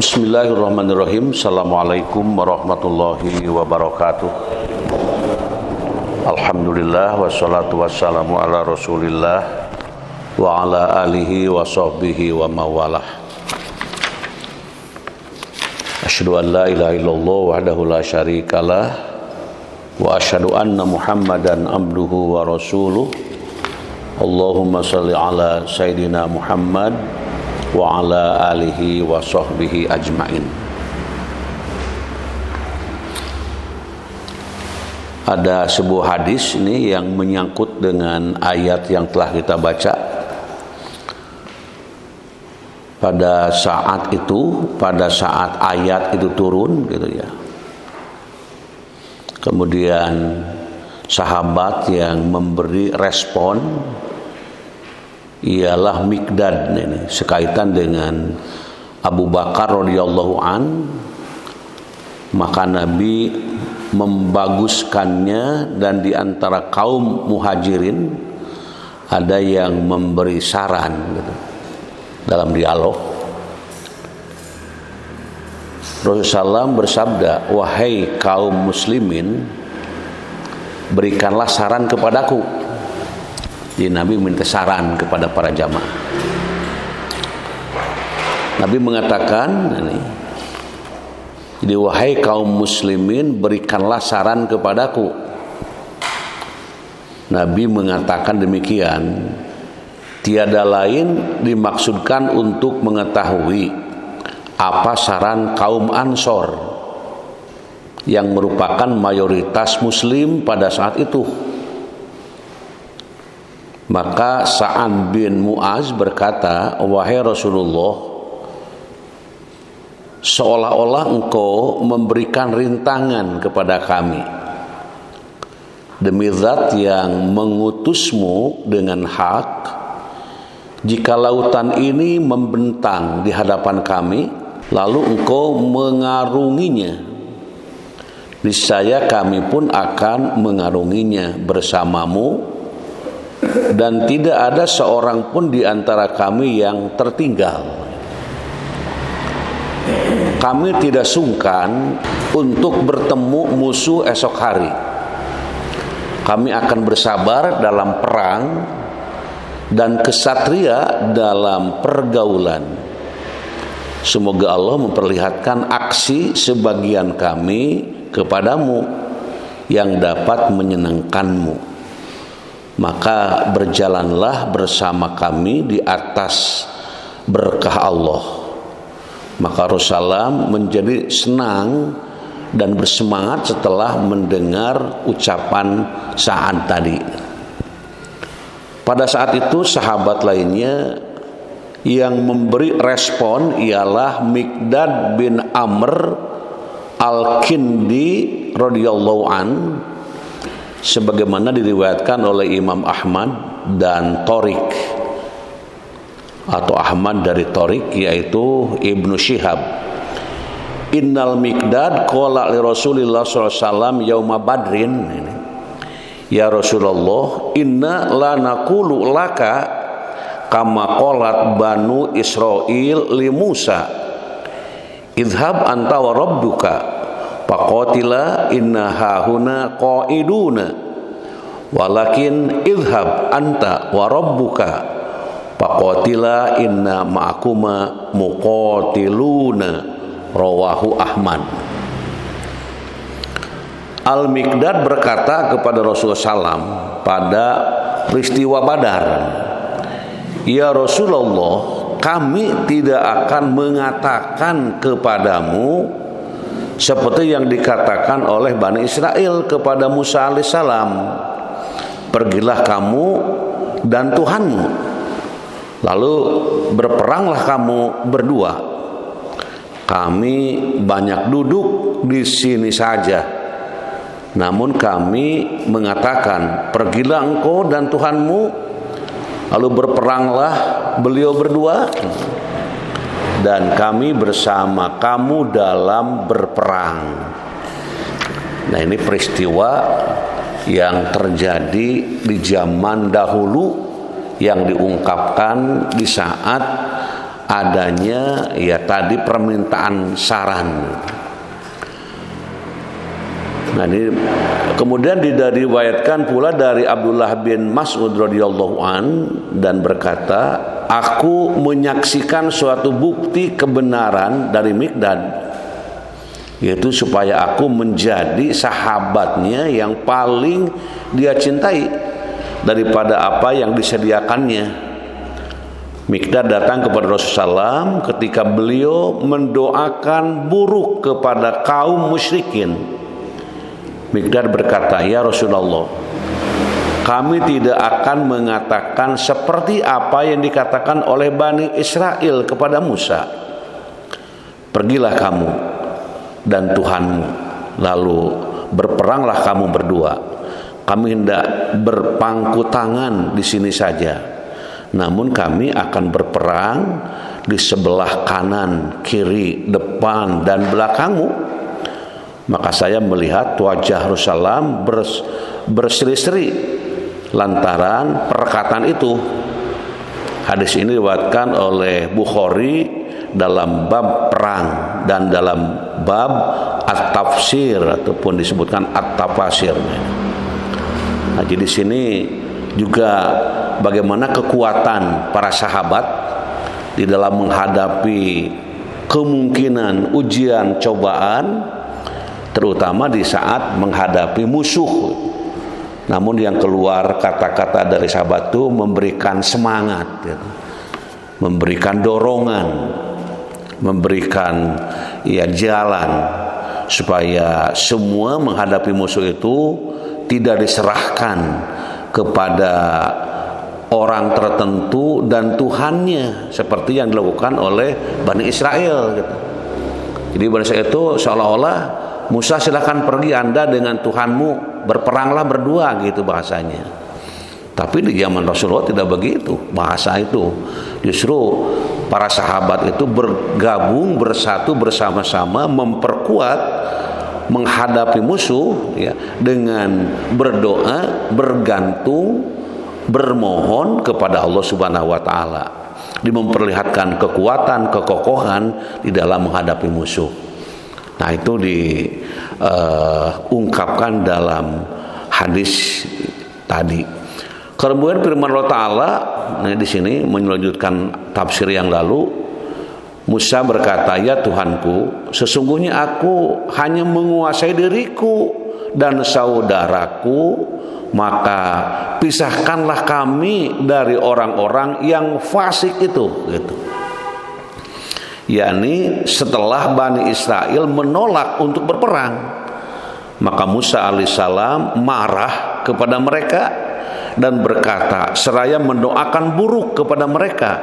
Bismillahirrahmanirrahim. Assalamualaikum warahmatullahi wabarakatuh. Alhamdulillah wassalatu wassalamu ala Rasulillah wa ala alihi wa sahbihi wa mawalah. Asyhadu an la ilaha illallah wahdahu la syarikalah wa asyhadu anna Muhammadan abduhu wa rasuluh. Allahumma shalli ala sayidina Muhammad wa ala alihi wa sahbihi ajmain. Ada sebuah hadis ini yang menyangkut dengan ayat yang telah kita baca. Pada saat ayat itu turun gitu ya. Kemudian sahabat yang memberi respon ialah Miqdad ini, sekaitan dengan Abu Bakar radhiyallahu an. Maka Nabi membaguskannya, dan di antara kaum muhajirin ada yang memberi saran gitu, dalam dialog. Rasulullah SAW bersabda, "Wahai kaum muslimin, berikanlah saran kepadaku." Jadi Nabi minta saran kepada para jamaah. Nabi mengatakan ini, jadi wahai kaum muslimin, berikanlah saran kepadaku. Nabi mengatakan demikian, tiada lain dimaksudkan untuk mengetahui apa saran kaum Ansor yang merupakan mayoritas muslim pada saat itu. Maka Sa'ad bin Mu'az berkata, "Wahai Rasulullah, seolah-olah engkau memberikan rintangan kepada kami. Demi Zat yang mengutusmu dengan hak, jika lautan ini membentang di hadapan kami, lalu engkau mengarunginya, niscaya kami pun akan mengarunginya bersamamu, dan tidak ada seorang pun di antara kami yang tertinggal. Kami tidak sungkan untuk bertemu musuh esok hari. Kami akan bersabar dalam perang dan kesatria dalam pergaulan. Semoga Allah memperlihatkan aksi sebagian kami kepadamu yang dapat menyenangkanmu. Maka berjalanlah bersama kami di atas berkah Allah." Maka Rasulullah menjadi senang dan bersemangat setelah mendengar ucapan Sa'ad tadi. Pada saat itu sahabat lainnya yang memberi respon ialah Miqdad bin Amr al-Kindi radhiyallahu an, sebagaimana diriwayatkan oleh Imam Ahmad dan Thoriq, atau Ahmad dari Thoriq, yaitu Ibnu Syihab. "Innal Miqdad qala li Rasulillah sallallahu alaihi wasallam yauma Badrin." Ya Rasulullah, inna la naqulu laka kama qalat Banu Israil li Musa, idhab anta wa rabbuka faqatila inna hahuna qaiduna, walakin idhab anta wa rabbuka faqatila inna ma'akuma muqatiluna, rawahu Ahmad. Al-Miqdad berkata kepada Rasulullah SAW pada peristiwa Badar, "Ya Rasulullah, kami tidak akan mengatakan kepadamu seperti yang dikatakan oleh Bani Israel kepada Musa alaihissalam, pergilah kamu dan Tuhanmu, lalu berperanglah kamu berdua. Kami banyak duduk di sini saja. Namun kami mengatakan, pergilah engkau dan Tuhanmu, lalu berperanglah beliau berdua, dan kami bersama kamu dalam berperang." Nah, ini peristiwa yang terjadi di zaman dahulu yang diungkapkan di saat adanya ya tadi permintaan saran. Nah, ini kemudian diriwayatkan pula dari Abdullah bin Mas'ud radhiyallahu an dan berkata, aku menyaksikan suatu bukti kebenaran dari Mikdad, yaitu supaya aku menjadi sahabatnya yang paling dia cintai daripada apa yang disediakannya. Mikdad datang kepada Rasulullah SAW ketika beliau mendoakan buruk kepada kaum musyrikin. Mikdad berkata, ya Rasulullah, kami tidak akan mengatakan seperti apa yang dikatakan oleh Bani Israel kepada Musa. Pergilah kamu dan Tuhanmu, lalu berperanglah kamu berdua. Kami hendak berpangku tangan di sini saja, namun kami akan berperang di sebelah kanan, kiri, depan, dan belakangmu. Maka saya melihat wajah Rasulullah berseri-seri lantaran perkataan itu. Hadis ini diriwayatkan oleh Bukhari dalam bab perang dan dalam bab at-tafsir ataupun disebutkan at-tafasir. Nah, jadi sini juga bagaimana kekuatan para sahabat di dalam menghadapi kemungkinan ujian cobaan, terutama di saat menghadapi musuh. Namun yang keluar kata-kata dari sahabat itu memberikan semangat, gitu, memberikan dorongan, memberikan jalan supaya semua menghadapi musuh itu tidak diserahkan kepada orang tertentu dan Tuhannya seperti yang dilakukan oleh Bani Israel, gitu. Jadi Bani Israel itu seolah-olah, Musa silakan pergi Anda dengan Tuhanmu, berperanglah berdua, gitu bahasanya. Tapi di zaman Rasulullah tidak begitu bahasa itu. Justru para sahabat itu bergabung, bersatu bersama-sama, memperkuat menghadapi musuh ya, dengan berdoa, bergantung, bermohon kepada Allah Subhanahu wa taala. Memperlihatkan kekuatan, kekokohan di dalam menghadapi musuh. Nah, itu diungkapkan dalam hadis tadi. Kemudian firman Allah Ta'ala, nah di sini melanjutkan tafsir yang lalu, Musa berkata, ya Tuhanku, sesungguhnya aku hanya menguasai diriku dan saudaraku, maka pisahkanlah kami dari orang-orang yang fasik itu, gitu. yakni setelah Bani Israel menolak untuk berperang, maka Musa alaihissalam marah kepada mereka dan berkata seraya mendoakan buruk kepada mereka,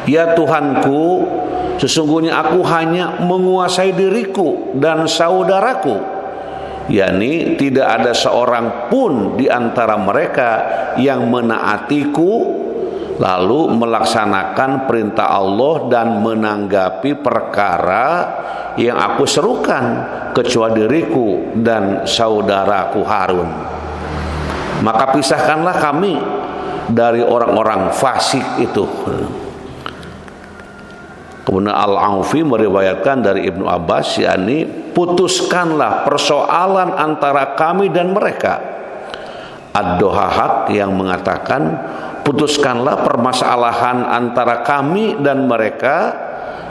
ya Tuhanku, sesungguhnya aku hanya menguasai diriku dan saudaraku, yakni tidak ada seorang pun di antara mereka yang menaatiku lalu melaksanakan perintah Allah dan menanggapi perkara yang aku serukan kecuali diriku dan saudaraku Harun. Maka pisahkanlah kami dari orang-orang fasik itu. Kemudian Al-Aufi meriwayatkan dari Ibnu Abbas, yakni putuskanlah persoalan antara kami dan mereka. Ad-Dohahak yang mengatakan putuskanlah permasalahan antara kami dan mereka,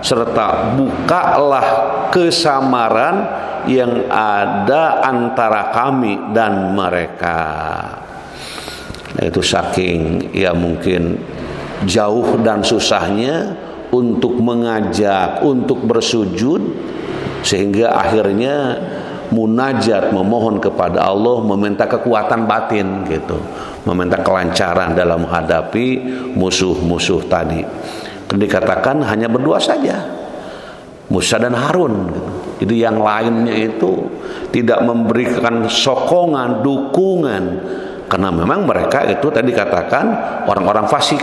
serta bukalah kesamaran yang ada antara kami dan mereka. Nah, itu saking ya mungkin jauh dan susahnya untuk mengajak, untuk bersujud, sehingga akhirnya munajat, memohon kepada Allah, meminta kekuatan batin gitu, meminta kelancaran dalam menghadapi musuh-musuh tadi. Dikatakan hanya berdua saja, Musa dan Harun gitu. Jadi yang lainnya itu tidak memberikan sokongan, dukungan, karena memang mereka itu tadi katakan orang-orang fasik.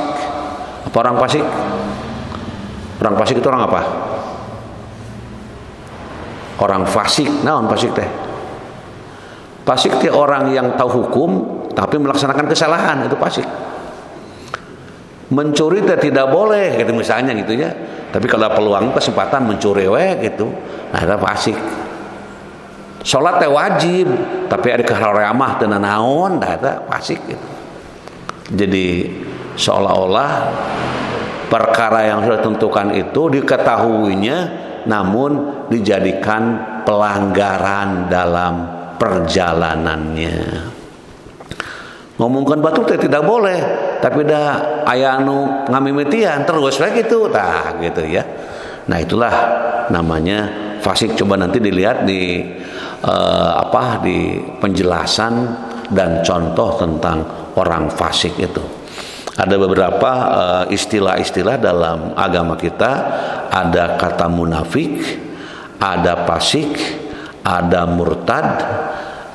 Apa orang fasik? Orang fasik itu orang apa? Orang fasik, naon fasik teh? Fasik teh orang yang tahu hukum tapi melaksanakan kesalahan, itu fasik. Mencuri teh tidak boleh, gitu misalnya gitu ya. Tapi kalau peluang kesempatan mencuri gitu, nah itu fasik. Salat teh wajib, tapi ada keharamah teu naon, dah eta fasik gitu. Jadi seolah-olah perkara yang sudah ditentukan itu diketahuinya, namun dijadikan pelanggaran dalam perjalanannya. Ngomongkan batu tidak boleh, tapi dah aya anu ngamimitian terus lagi gitu, tah gitu ya. Nah itulah namanya fasik. Coba nanti dilihat di di penjelasan dan contoh tentang orang fasik itu. Ada beberapa istilah-istilah dalam agama kita. Ada kata munafik, ada fasik, ada murtad,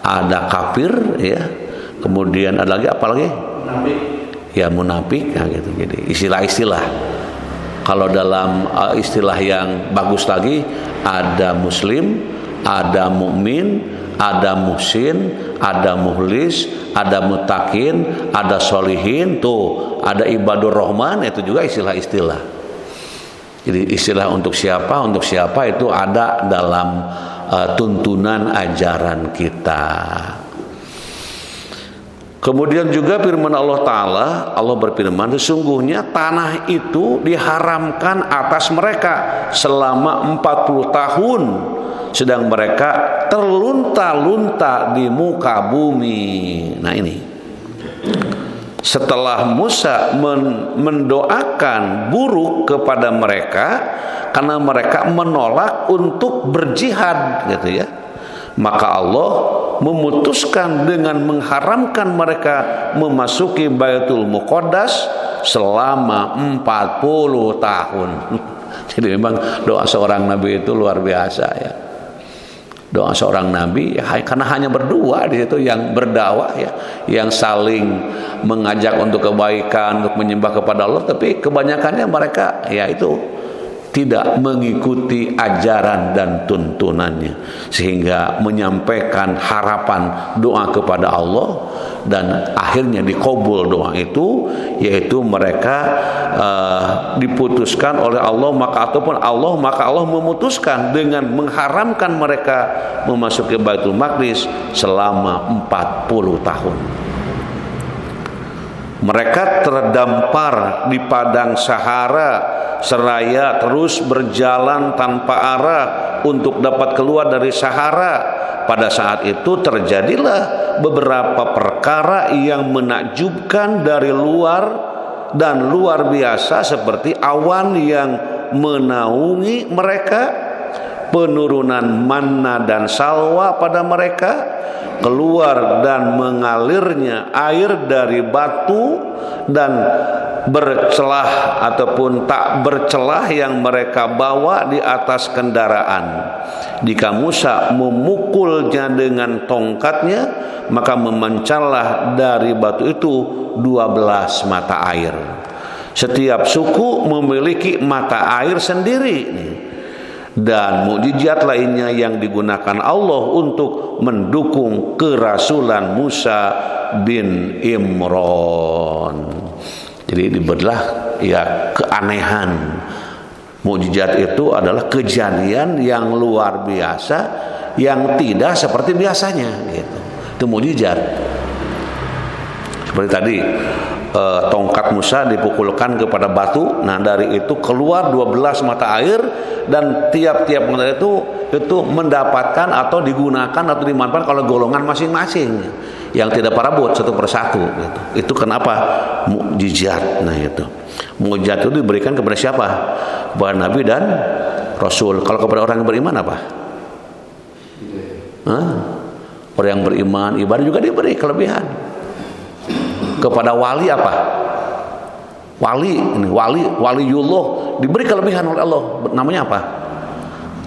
ada kafir, ya. Kemudian ada lagi apa lagi? Munafik. Ya munafik, nah gitu. Jadi istilah-istilah. Kalau dalam istilah yang bagus lagi, ada muslim, ada mukmin, ada muhsin, ada muhlis, ada mutakin, ada solihin, tuh ada ibadur rahman, itu juga istilah-istilah. Jadi istilah untuk siapa itu ada dalam tuntunan ajaran kita. Kemudian juga firman Allah Ta'ala, Allah berfirman, sesungguhnya tanah itu diharamkan atas mereka selama 40 tahun, sedang mereka terlunta-lunta di muka bumi. Nah ini, setelah Musa mendoakan buruk kepada mereka karena mereka menolak untuk berjihad gitu ya, maka Allah memutuskan dengan mengharamkan mereka memasuki Baitul Muqaddas selama 40 tahun. Jadi memang doa seorang nabi itu luar biasa ya. Doa seorang nabi ya, karena hanya berdua di situ yang berdakwah ya, yang saling mengajak untuk kebaikan, untuk menyembah kepada Allah, tapi kebanyakannya mereka ya itu tidak mengikuti ajaran dan tuntunannya, sehingga menyampaikan harapan doa kepada Allah dan akhirnya dikabul doa itu, yaitu mereka diputuskan oleh Allah, maka Allah memutuskan dengan mengharamkan mereka memasuki Baitul Maqdis selama 40 tahun. Mereka terdampar di padang Sahara seraya terus berjalan tanpa arah untuk dapat keluar dari Sahara. Pada saat itu terjadilah beberapa perkara yang menakjubkan dari luar dan luar biasa, seperti awan yang menaungi mereka, penurunan manna dan salwa pada mereka, keluar dan mengalirnya air dari batu dan bercelah ataupun tak bercelah yang mereka bawa di atas kendaraan. Jika Musa memukulnya dengan tongkatnya, maka memancarlah dari batu itu 12 mata air. Setiap suku memiliki mata air sendiri. Dan mukjizat lainnya yang digunakan Allah untuk mendukung kerasulan Musa bin Imran. Jadi diberilah ya keanehan. Mukjizat itu adalah kejadian yang luar biasa, yang tidak seperti biasanya gitu. Itu mukjizat. Seperti tadi tongkat Musa dipukulkan kepada batu, nah dari itu keluar 12 mata air, dan tiap-tiap mata itu mendapatkan atau digunakan atau dimanfaatkan oleh golongan masing-masing yang tidak parabot satu persatu gitu. Itu kenapa mukjizat. Nah itu mukjizat itu diberikan kepada siapa? Kepada Nabi dan Rasul. Kalau kepada orang yang beriman apa? Orang yang beriman ibadah juga diberi kelebihan. Kepada wali apa? Waliullah diberi kelebihan oleh Allah. Namanya apa?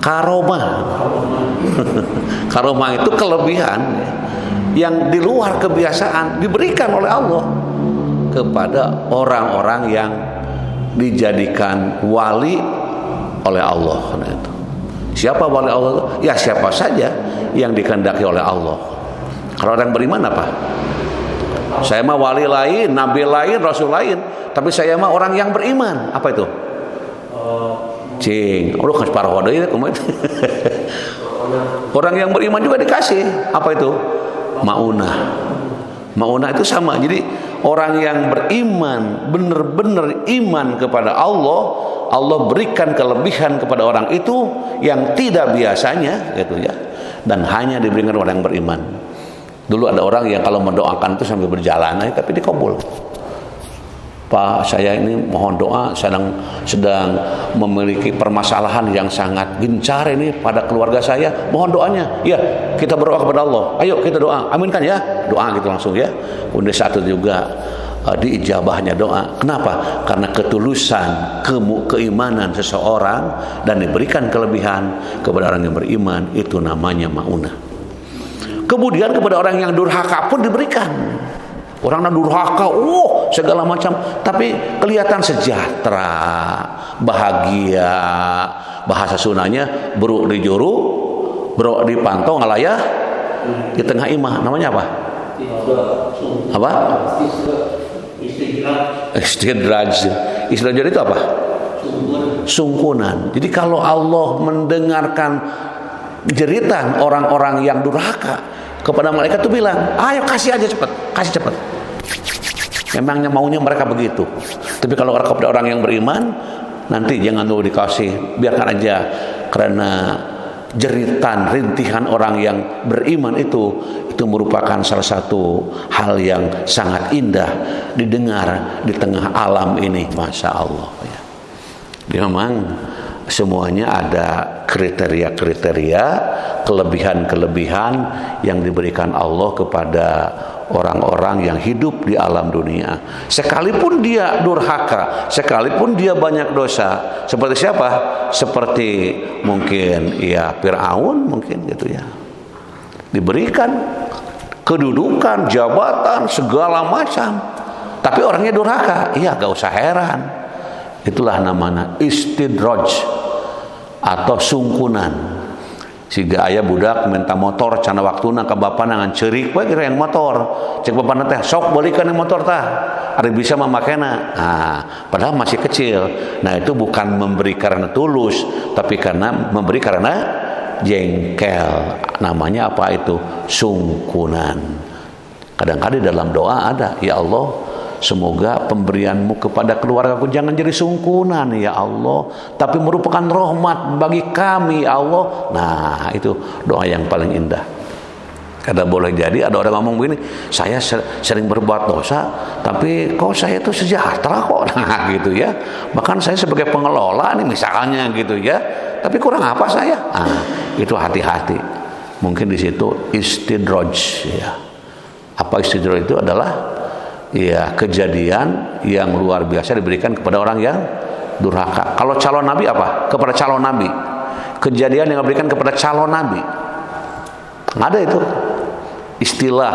Karomah. Karomah itu kelebihan yang di luar kebiasaan diberikan oleh Allah kepada orang-orang yang dijadikan wali oleh Allah. Nah, itu. Siapa wali Allah? Ya siapa saja yang dikehendaki oleh Allah. Kalau orang beriman apa? Saya mah wali lain, nabi lain, rasul lain, tapi saya mah orang yang beriman. Apa itu? Cing, udah kasih paroh deui kumaha. Orang yang beriman juga dikasih. Apa itu? Maunah. Maunah itu sama. Jadi orang yang beriman, benar-benar iman kepada Allah, Allah berikan kelebihan kepada orang itu yang tidak biasanya gitu ya. Dan hanya diberikan orang yang beriman. Dulu ada orang yang kalau mendoakan itu sambil berjalan tapi dikabul. Pak, saya ini mohon doa, sedang memiliki permasalahan yang sangat gencar ini pada keluarga saya, mohon doanya. Ya, kita berdoa kepada Allah. Ayo kita doa, aminkan ya. Doa gitu langsung ya. Kemudian satu juga diijabahnya doa. Kenapa? Karena ketulusan, keimanan seseorang dan diberikan kelebihan kepada orang yang beriman, itu namanya maunah. Kemudian kepada orang yang durhaka pun diberikan. Orang yang durhaka, segala macam, tapi kelihatan sejahtera, bahagia. Bahasa Sundanya, buruk di juru, bro di pantau ngalayah di tengah imah. Namanya apa? Apa? Istidraj. Istidraj itu apa? Sungkunan. Jadi kalau Allah mendengarkan jeritan orang-orang yang durhaka, kepada malaikat itu bilang, ayo kasih aja cepat, kasih cepat. Memangnya maunya mereka begitu. Tapi kalau kepada orang yang beriman, nanti jangan dulu dikasih, biarkan aja. Karena jeritan, rintihan orang yang beriman itu merupakan salah satu hal yang sangat indah didengar di tengah alam ini, masya Allah. Ya. Jadi memang semuanya ada kriteria-kriteria, kelebihan-kelebihan yang diberikan Allah kepada orang-orang yang hidup di alam dunia. Sekalipun dia durhaka, sekalipun dia banyak dosa. Seperti siapa? Seperti mungkin ya Fir'aun mungkin gitu ya. Diberikan kedudukan, jabatan, segala macam. Tapi orangnya durhaka. Iya, gak usah heran. Itulah namanya istidraj atau sungkunan. Siga aya budak minta motor cana waktuna ka bapana ngan ceurik we kira yang motor. Cek bapana teh sok balikan yang motor tah. Ari bisa mamakena. Nah, padahal masih kecil. Nah, itu bukan memberi karena tulus, tapi karena memberi karena jengkel. Namanya apa itu? Sungkunan. Kadang-kadang dalam doa ada, ya Allah, semoga pemberianmu kepada keluargaku jangan jadi sungkunan ya Allah, tapi merupakan rahmat bagi kami ya Allah. Nah, itu doa yang paling indah. Karena boleh jadi ada orang ngomong begini, saya sering berbuat dosa, tapi kok saya itu sejahtera kok. Nah gitu ya. Bahkan saya sebagai pengelola nih misalnya gitu ya, tapi kurang apa saya? Nah, itu hati-hati. Mungkin di situ istidraj ya. Apa istidraj itu adalah ya kejadian yang luar biasa diberikan kepada orang yang durhaka. Kalau calon nabi apa? Kepada calon nabi. Kejadian yang diberikan kepada calon nabi. Ada itu istilah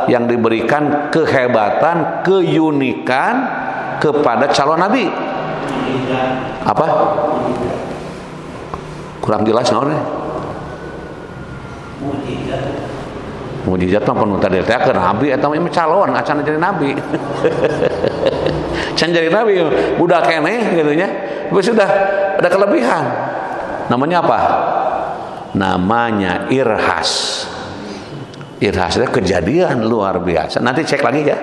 yang diberikan kehebatan, keunikan kepada calon nabi. Apa? Kurang jelas naon? Mujizat mah pun tadi teh keur nabi eta mah calon acan jadi nabi. Can jadi nabi budak keneh gitu nya. Sudah ada kelebihan. Namanya apa? Namanya irhas. Irhas itu kejadian luar biasa. Nanti cek lagi ya.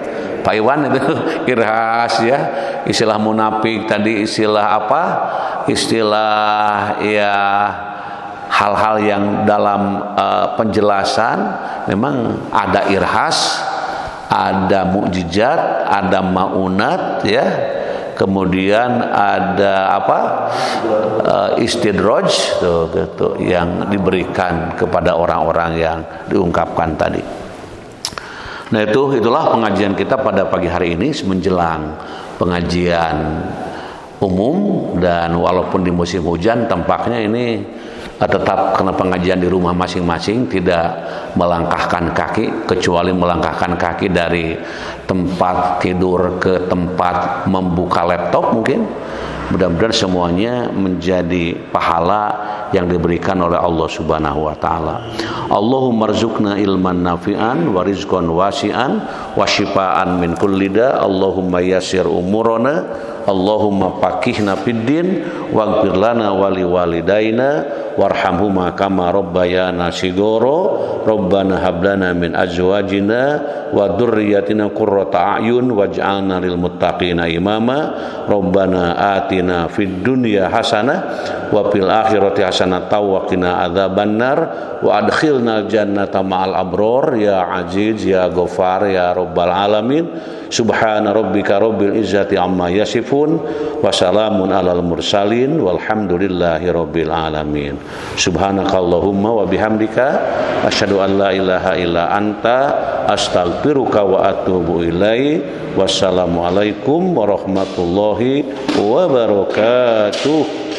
Pak Iwan itu irhas ya. Istilah munafik tadi istilah apa? Istilah ya hal-hal yang dalam penjelasan memang ada irhas, ada mukjizat, ada maunat ya. Kemudian ada apa? Istidraj tuh gitu yang diberikan kepada orang-orang yang diungkapkan tadi. Nah, itulah pengajian kita pada pagi hari ini menjelang pengajian umum, dan walaupun di musim hujan tampaknya ini tetap karena pengajian di rumah masing-masing, tidak melangkahkan kaki, kecuali melangkahkan kaki dari tempat tidur ke tempat membuka laptop mungkin. Mudah-mudahan semuanya menjadi pahala yang diberikan oleh Allah Subhanahu wa taala. Allahumma rzuqna ilman nafi'an wa rizqan wasi'an wa syifaan min kulli da. Allahumma yassir umurana Allahumma faqihna fid din waghfir lana wa liwalidaina warhamhuma kama rabbayana shigoro rabbana hab lana min azwajina wa dzurriyyatina qurrata a'yun waj'alna lil muttaqina imama rabbana atina fid dunya hasanah wa fil akhirati hasanah wa qina adzabannar wa adkhilna jannata ma'al abror ya aziz ya ghafar ya rabbal alamin subhana rabbika rabbil izzati amma yasifun wa salamun alal mursalin walhamdulillahi rabbil alamin. Subhanakallahumma wa bihamdika asyhadu an la ilaha illa anta astaghfiruka wa atubu ilaik. Wassalamualaikum warahmatullahi wabarakatuh.